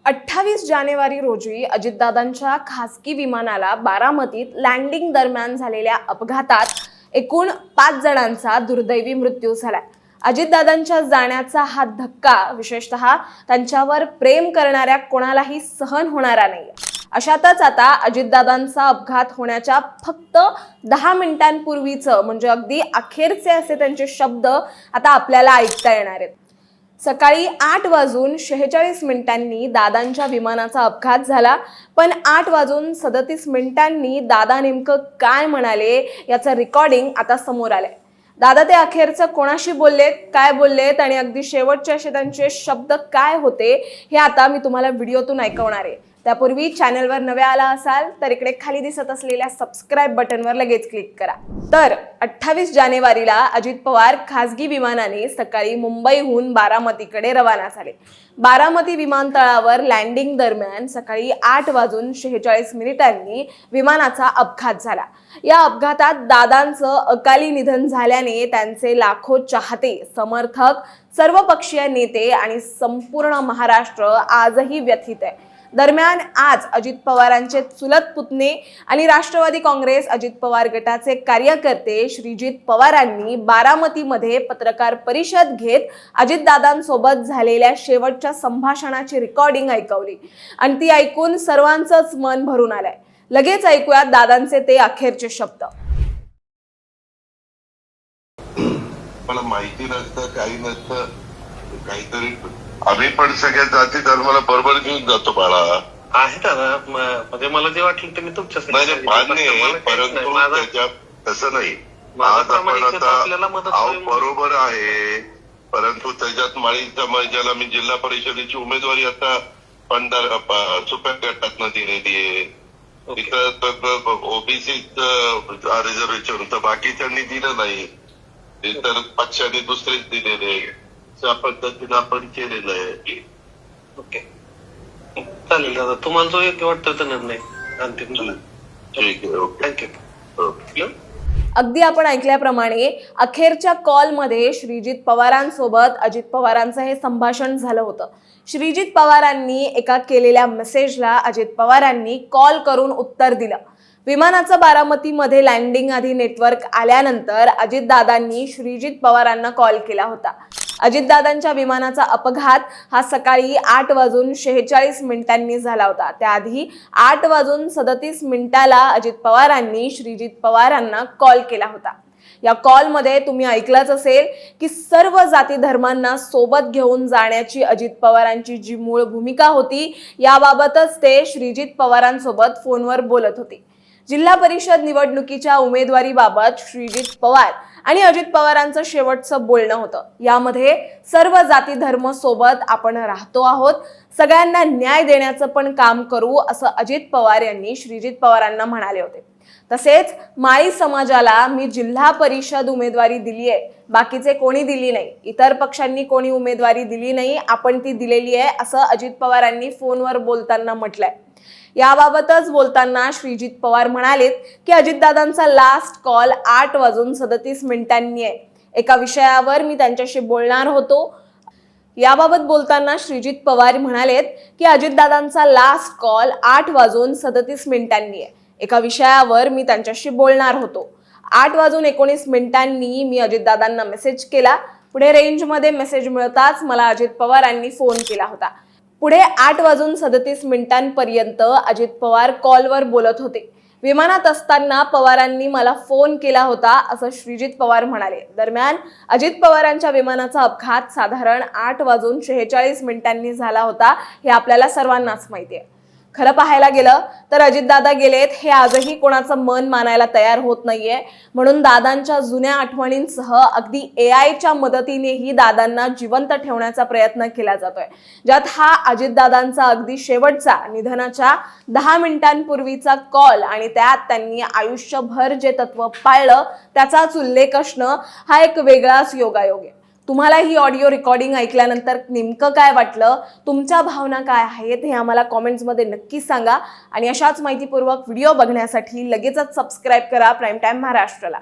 28 जानेवारी रोजी अजितदादांच्या खासगी विमानाला बारामतीत लँडिंग दरम्यान झालेल्या अपघातात एकूण 5 जणांचा दुर्दैवी मृत्यू झाला। अजितदादांच्या जाण्याचा हा धक्का विशेषतः त्यांच्यावर प्रेम करणाऱ्या कोणालाही सहन होणारा नाही। अशातच आता अजितदादांचा अपघात होण्याच्या फक्त 10 मिनिटांपूर्वीचं म्हणजे अगदी अखेरचे असे त्यांचे शब्द आता आपल्याला ऐकता येणार आहेत। सकाळी 8:46 दादांच्या विमानाचा अपघात झाला, पण 8:37 दादा नेमकं काय म्हणाले याचं रेकॉर्डिंग आता समोर आलंय। दादा ते अखेरचं कोणाशी बोललेत, काय बोललेत आणि अगदी शेवटचे असे त्यांचे शब्द काय होते हे आता मी तुम्हाला व्हिडिओतून ऐकवणार आहे। त्यापूर्वी चॅनलवर नवे आला असाल तर इकडे खाली दिसत असलेल्या सबस्क्राइब बटनवर लगेच क्लिक करा। तर 28 जानेवारीला अजित पवार खासगी विमानाने सकाळी मुंबईहून बारामतीकडे रवाना झाले। बारामती विमानतळावर लँडिंग दरम्यान सकाळी 8:46 विमानाचा अपघात झाला। या अपघातात दादांचं अकाली निधन झाल्याने त्यांचे लाखो चाहते, समर्थक, सर्वपक्षीय नेते आणि संपूर्ण महाराष्ट्र आजही व्यथित आहे। दरम्यान आज अजित पवारांचे चुलत पुतणे आणि राष्ट्रवादी काँग्रेस अजित पवार गटाचे कार्यकर्ते श्रीजित पवारांनी बारामतीमध्ये पत्रकार परिषद घेत अजितदादांसोबत झालेल्या शेवटच्या संभाषणाची रेकॉर्डिंग ऐकवली आणि ती ऐकून सर्वांचंच मन भरून आलंय। लगेच ऐकूयात दादांचे ते अखेरचे शब्द। मला माहिती नसतं, काही नसतं, काहीतरी आम्ही पण सगळ्या जाती धर्माला बरोबर घेऊन जातो बाळा। आहे दादा, म्हणजे मला जे वाटलं ते मी तुमच्यासाठी मान्य आहे, परंतु त्याच्यात तसं नाही। आज आपण आता बरोबर आहे, परंतु त्याच्यात माळी समाजाला मी जिल्हा परिषदेची उमेदवारी आता सुप्या गटातनं दिलेली आहे। तिथं ओबीसी रिझर्वेशन तर बाकीच्यांनी दिलं नाही, तर पक्षाने दुसरेच दिलेले, त्या पद्धतीनं आपण केलेलं आहे। ओके, चालेल दादा, तुम्हाला जो योग्य वाटतं तो निर्णय अंतिम झाला। ठीक आहे, ओके, थँक्यू। अगदी आपण ऐकल्याप्रमाणे अखेरच्या कॉलमध्ये श्रीजित पवारांसोबत अजित पवारांचं हे संभाषण झालं होतं। श्रीजित पवारांनी एका केलेल्या मेसेजला अजित पवारांनी कॉल करून उत्तर दिलं। विमानाचं बारामतीमध्ये लँडिंग आधी नेटवर्क आल्यानंतर अजितदादांनी श्रीजित पवारांना कॉल केला होता। अजितदादांच्या विमानाचा अपघात हा सकाळी 8:46 झाला होता। त्याआधी 8:37 अजित पवारांनी श्रीजित पवारांना कॉल केला होता। या कॉलमध्ये तुम्ही ऐकलंच असेल की सर्व जाती धर्मांना सोबत घेऊन जाण्याची अजित पवारांची जी मूळ भूमिका होती याबाबतच ते श्रीजित पवारांसोबत फोनवर बोलत होते। जिल्हा परिषद निवडणुकीच्या उमेदवारीबाबत श्रीजित पवार आणि अजित पवारांचं शेवटचं बोलणं होतं। यामध्ये सर्व जाती धर्म सोबत आपण राहतो आहोत, सगळ्यांना न्याय देण्याचं पण काम करू असं अजित पवार यांनी श्रीजित पवारांना म्हणाले होते। तसेच माळी समाजाला मी जिल्हा परिषद उमेदवारी दिली आहे, बाकीचे कोणी दिली नाही, इतर पक्षांनी कोणी उमेदवारी दिली नाही, आपण ती दिलेली आहे असं अजित पवारांनी फोनवर बोलताना म्हटलंय। याबाबतच बोलताना श्रीजित पवार म्हणालेत की अजितदादांचा लास्ट कॉल 8:37 आहे। एका विषयावर मी त्यांच्याशी बोलणार होतो। याबाबत बोलताना श्रीजित पवार म्हणालेत की अजितदादांचा लास्ट कॉल 8:37 आहे। एका विषयावर मी त्यांच्याशी बोलणार होतो। 8:19 मी अजितदादांना मेसेज केला। पुढे रेंजमध्ये मेसेज मिळताच मला अजित पवारांनी फोन केला होता। पुढे 8:37 पर्यंत अजित पवार कॉलवर बोलत होते। विमानात असताना पवारांनी मला फोन केला होता असं श्रीजित पवार म्हणाले। दरम्यान अजित पवारांच्या विमानाचा अपघात साधारण 8:46 झाला होता हे आपल्याला सर्वांनाच माहिती आहे। खरं पाहायला गेलं तर अजितदादा गेलेत हे आजही कोणाचं मन मानायला तयार होत नाहीये। म्हणून दादांच्या जुन्या आठवणींसह अगदी एआयच्या मदतीनेही दादांना जिवंत ठेवण्याचा प्रयत्न केला जातोय, ज्यात हा अजितदादांचा अगदी शेवटचा निधनाच्या 10 मिनिटांपूर्वीचा कॉल आणि त्यात त्यांनी आयुष्यभर जे तत्व पाळलं त्याचाच उल्लेख असणं हा एक वेगळाच योगायोग आहे। तुम्हाला ही ऑडिओ रेकॉर्डिंग ऐकल्यानंतर नेमकं काय वाटलं, तुमच्या भावना काय आहेत हे आम्हाला कमेंट्समध्ये नक्की सांगा आणि अशाच माहितीपूर्वक व्हिडिओ बघण्यासाठी लगेचच सबस्क्राइब करा प्राईम टाइम महाराष्ट्राला।